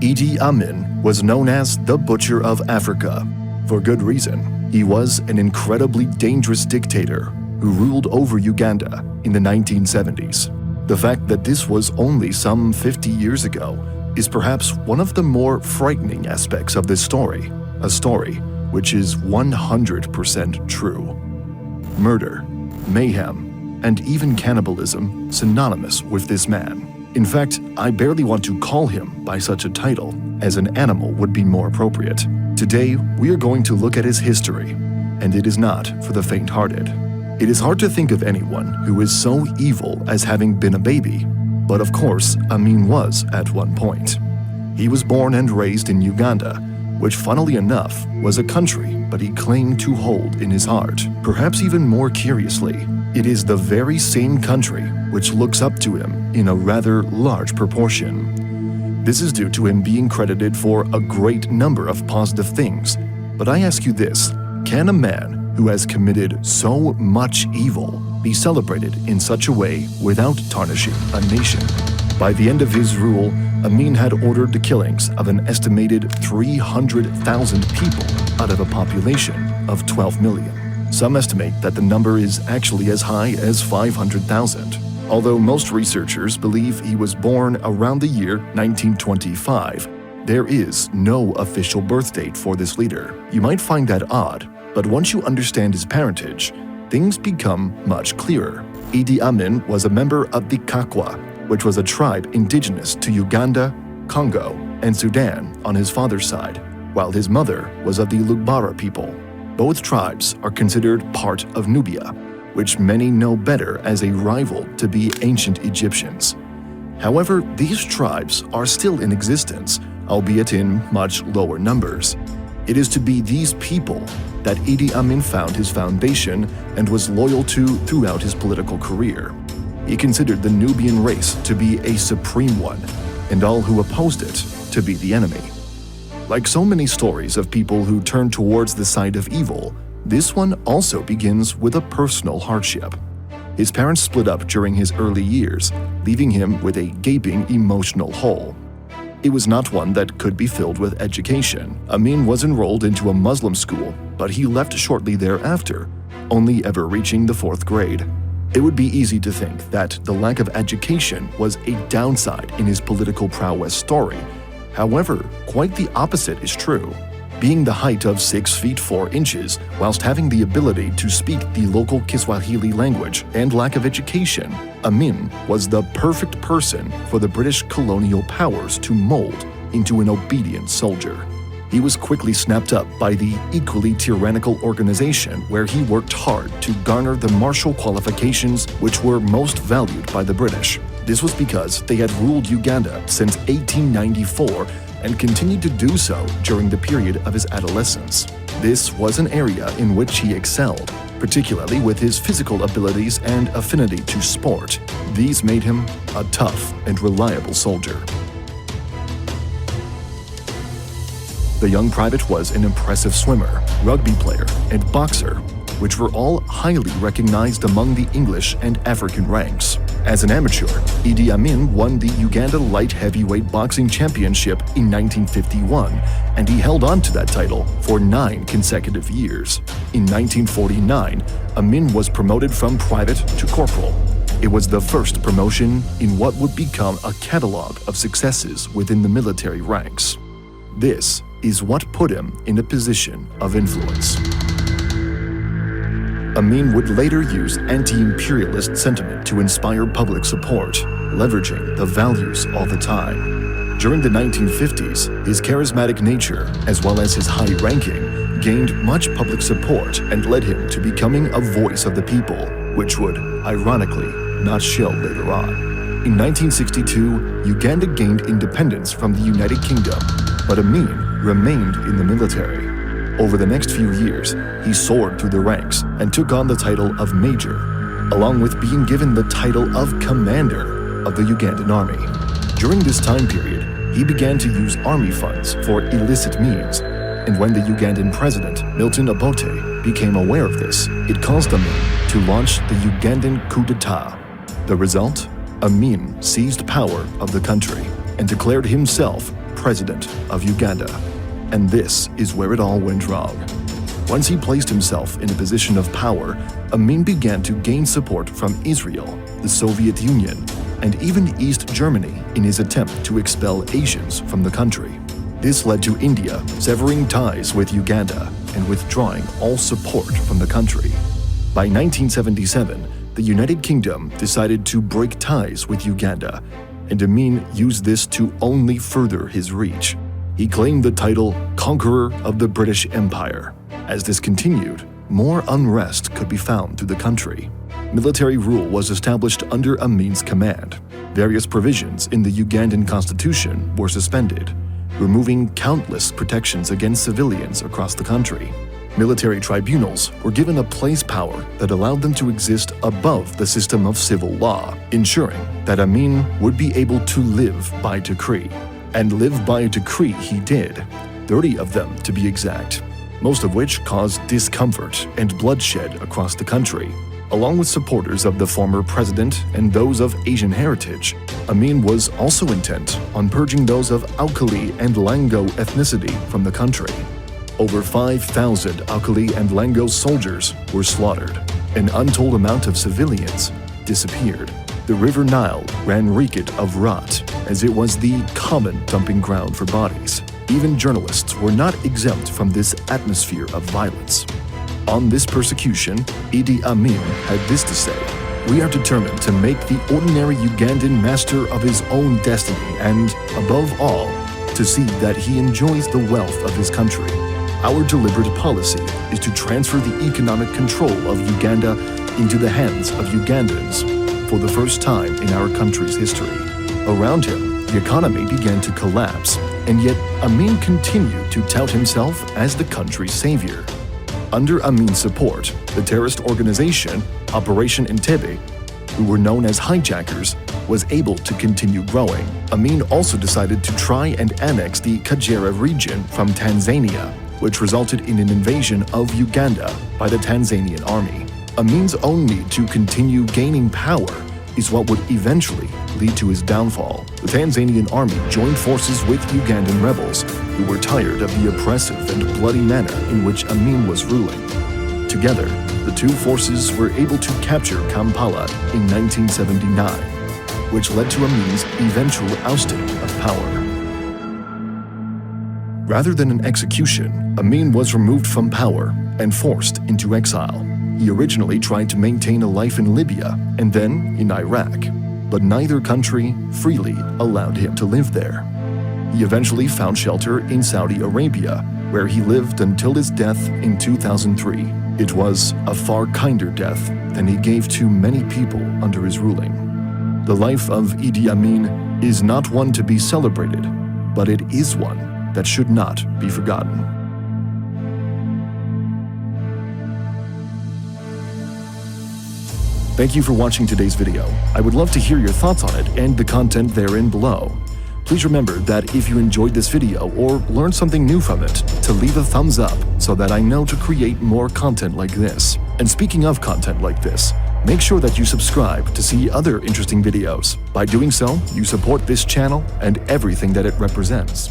Idi Amin was known as the Butcher of Africa. For good reason. He was an incredibly dangerous dictator who ruled over Uganda in the 1970s. The fact that this was only some 50 years ago is perhaps one of the more frightening aspects of this story, a story which is 100% true. Murder, mayhem, and even cannibalism synonymous with this man. In fact, I barely want to call him by such a title, as an animal would be more appropriate. Today, we are going to look at his history, and it is not for the faint-hearted. It is hard to think of anyone who is so evil as having been a baby, but of course, Amin was at one point. He was born and raised in Uganda, which funnily enough was a country but he claimed to hold in his heart. Perhaps even more curiously, it is the very same country which looks up to him in a rather large proportion. This is due to him being credited for a great number of positive things. But I ask you this, can a man who has committed so much evil be celebrated in such a way without tarnishing a nation? By the end of his rule, Amin had ordered the killings of an estimated 300,000 people out of a population of 12 million. Some estimate that the number is actually as high as 500,000, although most researchers believe he was born around the year 1925. There is no official birth date for this leader. You might find that odd, but once you understand his parentage, things become much clearer. Idi Amin was a member of the Kakwa, which was a tribe indigenous to Uganda, Congo, and Sudan on his father's side, while his mother was of the Lugbara people. Both tribes are considered part of Nubia, which many know better as a rival to the ancient Egyptians. However, these tribes are still in existence, albeit in much lower numbers. It is to be these people that Idi Amin found his foundation and was loyal to throughout his political career. He considered the Nubian race to be a supreme one, and all who opposed it to be the enemy. Like so many stories of people who turn towards the side of evil, this one also begins with a personal hardship. His parents split up during his early years, leaving him with a gaping emotional hole. It was not one that could be filled with education. Amin was enrolled into a Muslim school, but he left shortly thereafter, only ever reaching the 4th grade. It would be easy to think that the lack of education was a downside in his political prowess story. However, quite the opposite is true. Being the height of 6 feet 4 inches, whilst having the ability to speak the local Kiswahili language and lack of education, Amin was the perfect person for the British colonial powers to mold into an obedient soldier. He was quickly snapped up by the equally tyrannical organization where he worked hard to garner the martial qualifications which were most valued by the British. This was because they had ruled Uganda since 1894 and continued to do so during the period of his adolescence. This was an area in which he excelled, particularly with his physical abilities and affinity to sport. These made him a tough and reliable soldier. The young private was an impressive swimmer, rugby player, and boxer, which were all highly recognized among the English and African ranks. As an amateur, Idi Amin won the Uganda Light Heavyweight Boxing Championship in 1951, and he held on to that title for 9 consecutive years. In 1949, Amin was promoted from private to corporal. It was the first promotion in what would become a catalog of successes within the military ranks. This is what put him in a position of influence. Amin would later use anti-imperialist sentiment to inspire public support, leveraging the values all the time. During the 1950s, his charismatic nature, as well as his high ranking, gained much public support and led him to becoming a voice of the people, which would, ironically, not show later on. In 1962, Uganda gained independence from the United Kingdom, but Amin remained in the military. Over the next few years, he soared through the ranks and took on the title of Major, along with being given the title of Commander of the Ugandan Army. During this time period, he began to use army funds for illicit means, and when the Ugandan president, Milton Obote, became aware of this, it caused Amin to launch the Ugandan coup d'etat. The result? Amin seized power of the country and declared himself president of Uganda. And this is where it all went wrong. Once he placed himself in a position of power, Amin began to gain support from Israel, the Soviet Union, and even East Germany in his attempt to expel Asians from the country. This led to India severing ties with Uganda and withdrawing all support from the country. By 1977, the United Kingdom decided to break ties with Uganda, and Amin used this to only further his reach. He claimed the title Conqueror of the British Empire. As this continued, more unrest could be found through the country. Military rule was established under Amin's command. Various provisions in the Ugandan constitution were suspended, removing countless protections against civilians across the country. Military tribunals were given a place power that allowed them to exist above the system of civil law, ensuring that Amin would be able to live by decree. And live by a decree he did, 30 of them to be exact, most of which caused discomfort and bloodshed across the country. Along with supporters of the former president and those of Asian heritage, Amin was also intent on purging those of Alkali and Lango ethnicity from the country. Over 5,000 Alkali and Lango soldiers were slaughtered. An untold amount of civilians disappeared. The River Nile ran reeked of rot, as it was the common dumping ground for bodies. Even journalists were not exempt from this atmosphere of violence. On this persecution, Idi Amin had this to say: "We are determined to make the ordinary Ugandan master of his own destiny and, above all, to see that he enjoys the wealth of his country. Our deliberate policy is to transfer the economic control of Uganda into the hands of Ugandans for the first time in our country's history." Around him, the economy began to collapse, and yet Amin continued to tout himself as the country's savior. Under Amin's support, the terrorist organization, Operation Entebbe, who were known as hijackers, was able to continue growing. Amin also decided to try and annex the Kagera region from Tanzania, which resulted in an invasion of Uganda by the Tanzanian army. Amin's own need to continue gaining power is what would eventually lead to his downfall. The Tanzanian army joined forces with Ugandan rebels, who were tired of the oppressive and bloody manner in which Amin was ruling. Together, the two forces were able to capture Kampala in 1979, which led to Amin's eventual ousting of power. Rather than an execution, Amin was removed from power and forced into exile. He originally tried to maintain a life in Libya and then in Iraq, but neither country freely allowed him to live there. He eventually found shelter in Saudi Arabia, where he lived until his death in 2003. It was a far kinder death than he gave to many people under his ruling. The life of Idi Amin is not one to be celebrated, but it is one that should not be forgotten. Thank you for watching today's video. I would love to hear your thoughts on it and the content therein below. Please remember that if you enjoyed this video or learned something new from it, to leave a thumbs up so that I know to create more content like this. And speaking of content like this, make sure that you subscribe to see other interesting videos. By doing so, you support this channel and everything that it represents.